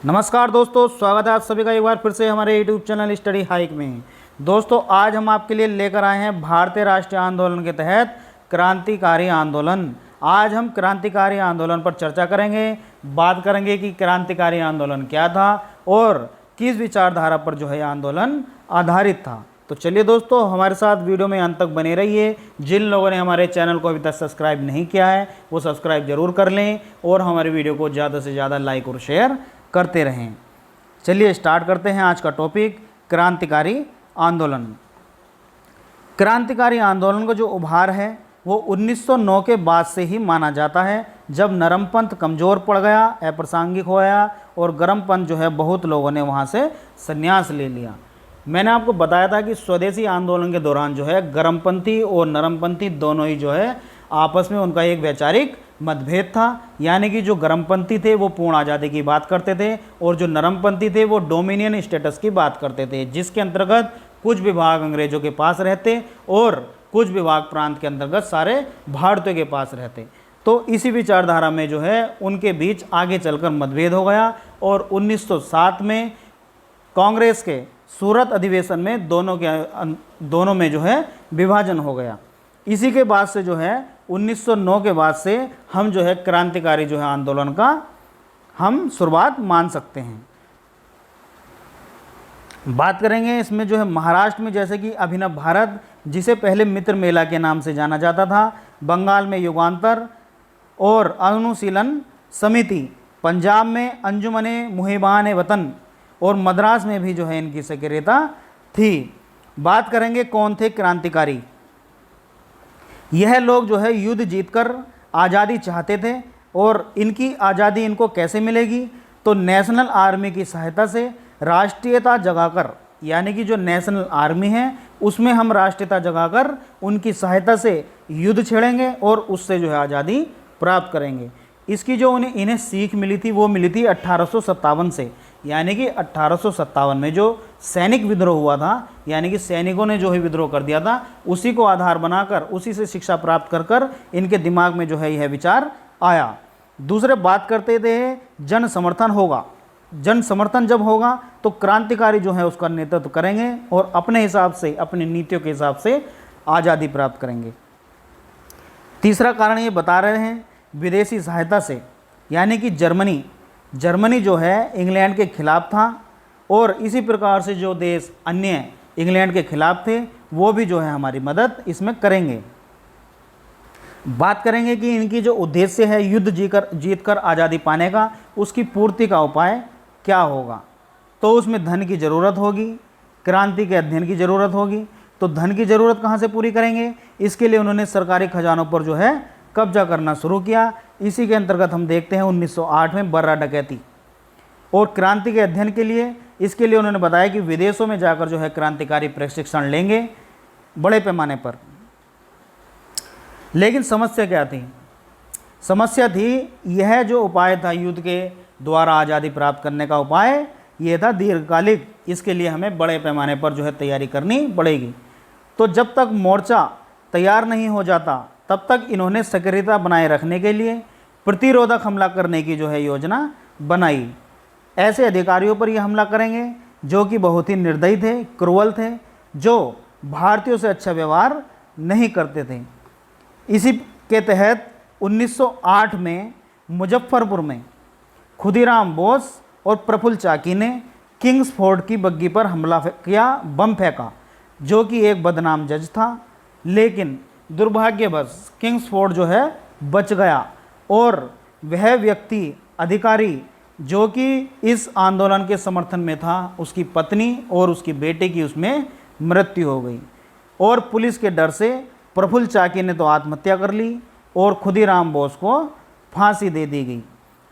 नमस्कार दोस्तों, स्वागत है आप सभी का एक बार फिर से हमारे यूट्यूब चैनल स्टडी हाइक में। दोस्तों, आज हम आपके लिए लेकर आए हैं भारतीय राष्ट्रीय आंदोलन के तहत क्रांतिकारी आंदोलन। आज हम क्रांतिकारी आंदोलन पर चर्चा करेंगे, बात करेंगे कि क्रांतिकारी आंदोलन क्या था और किस विचारधारा पर जो है आंदोलन आधारित था। तो चलिए दोस्तों, हमारे साथ वीडियो में अंत तक बने रहिए। जिन लोगों ने हमारे चैनल को अभी तक सब्सक्राइब नहीं किया है वो सब्सक्राइब जरूर कर लें और हमारे वीडियो को ज़्यादा से ज़्यादा लाइक और शेयर करते रहें। चलिए स्टार्ट करते हैं आज का टॉपिक, क्रांतिकारी आंदोलन। क्रांतिकारी आंदोलन का जो उभार है वो 1909 के बाद से ही माना जाता है, जब नरमपंथ कमज़ोर पड़ गया, अप्रासंगिक हो गया और गर्मपंथ जो है बहुत लोगों ने वहाँ से संन्यास ले लिया। मैंने आपको बताया था कि स्वदेशी आंदोलन के दौरान जो है गर्मपंथी और नरमपंथी दोनों ही जो है आपस में उनका एक वैचारिक मतभेद था। यानी कि जो गर्मपंथी थे वो पूर्ण आज़ादी की बात करते थे और जो नरमपंथी थे वो डोमिनियन स्टेटस की बात करते थे, जिसके अंतर्गत कुछ विभाग अंग्रेज़ों के पास रहते और कुछ विभाग प्रांत के अंतर्गत सारे भारतीयों के पास रहते। तो इसी विचारधारा में जो है उनके बीच आगे चलकर मतभेद हो गया और 1907 में कांग्रेस के सूरत अधिवेशन में दोनों में जो है विभाजन हो गया। इसी के बाद से जो है 1909 के बाद से हम जो है क्रांतिकारी जो है आंदोलन का हम शुरुआत मान सकते हैं। बात करेंगे इसमें जो है महाराष्ट्र में जैसे कि अभिनव भारत, जिसे पहले मित्र मेला के नाम से जाना जाता था, बंगाल में युगांतर और अनुशीलन समिति, पंजाब में अंजुमने मुहिबान वतन और मद्रास में भी जो है इनकी सक्रियता थी। बात करेंगे कौन थे क्रांतिकारी। यह लोग जो है युद्ध जीतकर आज़ादी चाहते थे और इनकी आज़ादी इनको कैसे मिलेगी, तो नेशनल आर्मी की सहायता से राष्ट्रीयता जगाकर, यानी कि जो नेशनल आर्मी है उसमें हम राष्ट्रीयता जगाकर उनकी सहायता से युद्ध छेड़ेंगे और उससे जो है आज़ादी प्राप्त करेंगे। इसकी जो इन्हें सीख मिली थी वो मिली थी 1857 से। यानी कि 1857 में जो सैनिक विद्रोह हुआ था, यानी कि सैनिकों ने जो है विद्रोह कर दिया था, उसी को आधार बनाकर उसी से शिक्षा प्राप्त कर कर इनके दिमाग में जो है यह विचार आया। दूसरे बात करते थे जन समर्थन होगा। जन समर्थन जब होगा तो क्रांतिकारी जो है उसका नेतृत्व करेंगे और अपने हिसाब से, अपनी नीतियों के हिसाब से आज़ादी प्राप्त करेंगे। तीसरा कारण ये बता रहे हैं विदेशी सहायता से, यानी कि जर्मनी जो है इंग्लैंड के खिलाफ था और इसी प्रकार से जो देश अन्य इंग्लैंड के खिलाफ थे वो भी जो है हमारी मदद इसमें करेंगे। बात करेंगे कि इनकी जो उद्देश्य है युद्ध जीतकर आज़ादी पाने का, उसकी पूर्ति का उपाय क्या होगा। तो उसमें धन की ज़रूरत होगी, क्रांति के अध्ययन की ज़रूरत होगी। तो धन की ज़रूरत कहाँ से पूरी करेंगे, इसके लिए उन्होंने सरकारी खजानों पर जो है कब्जा करना शुरू किया। इसी के अंतर्गत हम देखते हैं 1908 में बर्रा डकैती। और क्रांति के अध्ययन के लिए, इसके लिए उन्होंने बताया कि विदेशों में जाकर जो है क्रांतिकारी प्रशिक्षण लेंगे बड़े पैमाने पर। लेकिन समस्या क्या थी, समस्या थी यह जो उपाय था युद्ध के द्वारा आज़ादी प्राप्त करने का उपाय, यह था दीर्घकालिक। इसके लिए हमें बड़े पैमाने पर जो है तैयारी करनी पड़ेगी। तो जब तक मोर्चा तैयार नहीं हो जाता तब तक इन्होंने सक्रियता बनाए रखने के लिए प्रतिरोधक हमला करने की जो है योजना बनाई। ऐसे अधिकारियों पर ये हमला करेंगे जो कि बहुत ही निर्दयी थे, क्रूअल थे, जो भारतीयों से अच्छा व्यवहार नहीं करते थे। इसी के तहत 1908 में मुजफ्फरपुर में खुदीराम बोस और प्रफुल्ल चाकी ने किंग्सफोर्ड की बग्गी पर हमला किया, बम फेंका, जो कि एक बदनाम जज था। लेकिन दुर्भाग्यवश किंग्सफोर्ड जो है बच गया और वह व्यक्ति, अधिकारी जो कि इस आंदोलन के समर्थन में था, उसकी पत्नी और उसकी बेटे की उसमें मृत्यु हो गई। और पुलिस के डर से प्रफुल्ल चाकी ने तो आत्महत्या कर ली और खुदीराम बोस को फांसी दे दी गई।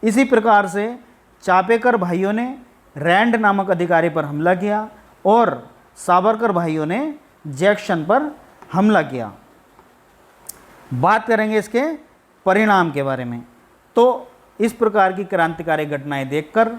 इसी प्रकार से चापेकर भाइयों ने रैंड नामक अधिकारी पर हमला किया और सावरकर भाइयों ने जैक्सन पर हमला किया। बात करेंगे इसके परिणाम के बारे में। तो इस प्रकार की क्रांतिकारी घटनाएं देखकर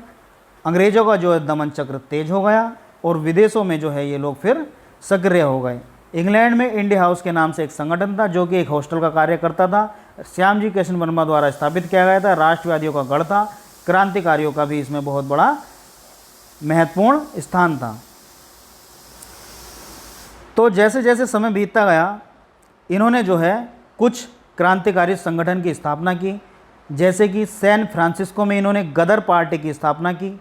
अंग्रेज़ों का जो है दमन चक्र तेज हो गया और विदेशों में जो है ये लोग फिर सक्रिय हो गए। इंग्लैंड में इंडिया हाउस के नाम से एक संगठन था जो कि एक हॉस्टल का कार्य करता था। श्यामजी कृष्ण वर्मा द्वारा स्थापित किया गया था, राष्ट्रवादियों का गढ़ था। क्रांतिकारियों का भी इसमें बहुत बड़ा महत्वपूर्ण स्थान था। तो जैसे जैसे समय बीतता गया, इन्होंने जो है कुछ क्रांतिकारी संगठन की स्थापना की, जैसे कि सैन फ्रांसिस्को में इन्होंने गदर पार्टी की स्थापना की।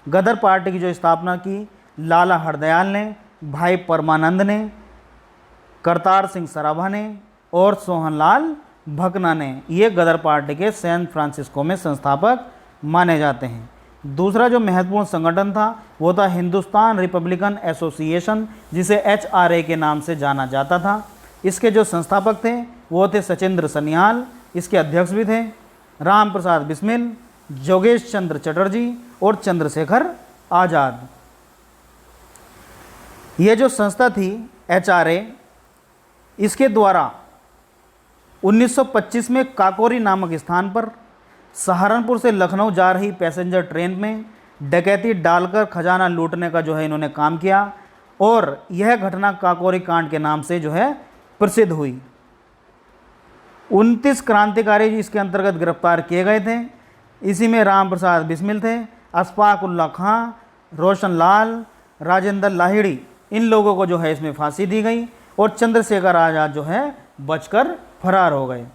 गदर पार्टी की जो स्थापना की लाला हरदयाल ने, भाई परमानंद ने, करतार सिंह सराभा ने और सोहनलाल भकना ने, ये गदर पार्टी के सैन फ्रांसिस्को में संस्थापक माने जाते हैं। दूसरा जो महत्वपूर्ण संगठन था वो था हिंदुस्तान रिपब्लिकन एसोसिएशन, जिसे HRA के नाम से जाना जाता था। इसके जो संस्थापक थे वो थे सचिंद्र सन्याल, इसके अध्यक्ष भी थे राम प्रसाद बिस्मिल, जोगेश चंद्र चटर्जी और चंद्रशेखर आज़ाद। ये जो संस्था थी HRA, इसके द्वारा 1925 में काकोरी नामक स्थान पर सहारनपुर से लखनऊ जा रही पैसेंजर ट्रेन में डकैती डालकर खजाना लूटने का जो है इन्होंने काम किया, और यह घटना काकोरी कांड के नाम से जो है प्रसिद्ध हुई। 29 क्रांतिकारी इसके अंतर्गत गिरफ्तार किए गए थे। इसी में राम प्रसाद बिस्मिल थे, अशफाक उल्ला खां, रोशन लाल, राजेंद्र लाहिड़ी, इन लोगों को जो है इसमें फांसी दी गई और चंद्रशेखर आज़ाद जो है बचकर फरार हो गए।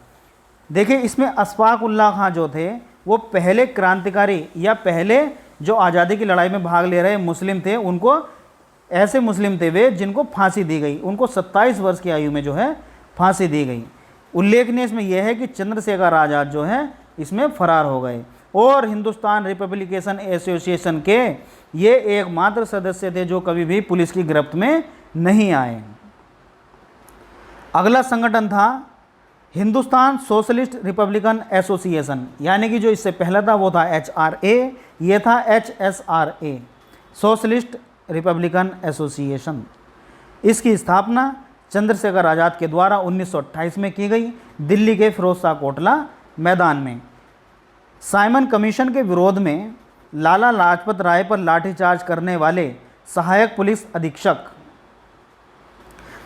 देखिए, इसमें अशफाक उल्ला खां जो थे वो पहले क्रांतिकारी या पहले जो आज़ादी की लड़ाई में भाग ले रहे मुस्लिम थे, उनको ऐसे मुस्लिम थे वे जिनको फांसी दी गई। उनको 27 वर्ष की आयु में जो है फांसी दी गई। उल्लेखनीय इसमें यह है कि चंद्रशेखर आज़ाद जो है इसमें फरार हो गए और हिंदुस्तान रिपब्लिकेशन एसोसिएशन के ये एकमात्र सदस्य थे जो कभी भी पुलिस की गिरफ्त में नहीं आए। अगला संगठन था हिंदुस्तान सोशलिस्ट रिपब्लिकन एसोसिएशन, यानी कि जो इससे पहला था वो था HRA, ये था HSRA, सोशलिस्ट रिपब्लिकन एसोसिएशन। इसकी स्थापना चंद्रशेखर आज़ाद के द्वारा 1928 में की गई, दिल्ली के फिरोज शाह कोटला मैदान में। साइमन कमीशन के विरोध में लाला लाजपत राय पर लाठीचार्ज करने वाले सहायक पुलिस अधीक्षक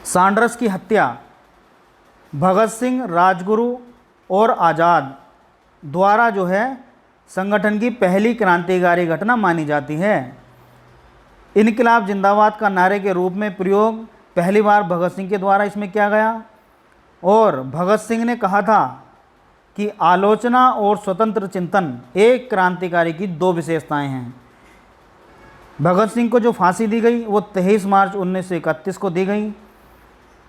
सांडर्स की हत्या भगत सिंह, राजगुरु और आज़ाद द्वारा जो है संगठन की पहली क्रांतिकारी घटना मानी जाती है। इनकलाब जिंदाबाद का नारे के रूप में प्रयोग पहली बार भगत सिंह के द्वारा इसमें किया गया, और भगत सिंह ने कहा था कि आलोचना और स्वतंत्र चिंतन एक क्रांतिकारी की दो विशेषताएं हैं। भगत सिंह को जो फांसी दी गई वो 23 मार्च 1931 को दी गई।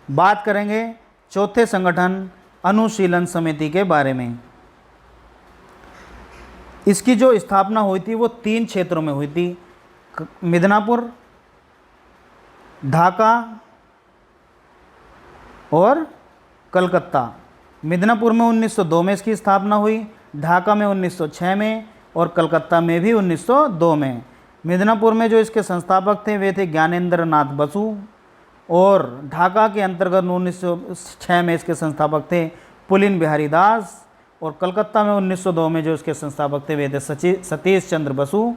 बात करेंगे चौथे संगठन अनुशीलन समिति के बारे में। इसकी जो स्थापना हुई थी वो 3 क्षेत्रों में हुई थी, मिदनापुर, ढाका और कलकत्ता। मिदनापुर में 1902 में इसकी स्थापना हुई, ढाका में 1906 में और कलकत्ता में भी 1902 में। मिदनापुर में जो इसके संस्थापक थे वे थे ज्ञानेंद्र नाथ बसु, और ढाका के अंतर्गत 1906 में इसके संस्थापक थे पुलिन बिहारी दास, और कलकत्ता में 1902 में जो इसके संस्थापक थे वे थे सतीश चंद्र बसु,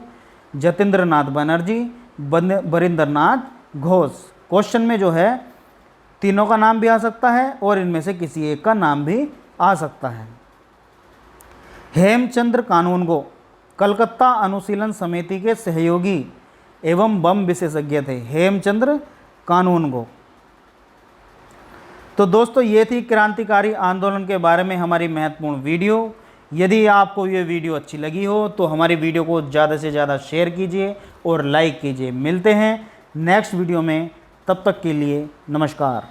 जतेंद्र नाथ बनर्जी, बरिंदर नाथ घोष। क्वेश्चन में जो है तीनों का नाम भी आ सकता है और इनमें से किसी एक का नाम भी आ सकता है। हेमचंद्र कानूनगो कलकत्ता अनुशीलन समिति के सहयोगी एवं बम विशेषज्ञ थे, हेमचंद्र कानूनगो। तो दोस्तों, ये थी क्रांतिकारी आंदोलन के बारे में हमारी महत्वपूर्ण वीडियो। यदि आपको ये वीडियो अच्छी लगी हो तो हमारी वीडियो को ज़्यादा से ज़्यादा शेयर कीजिए और लाइक कीजिए। मिलते हैं नेक्स्ट वीडियो में, तब तक के लिए नमस्कार।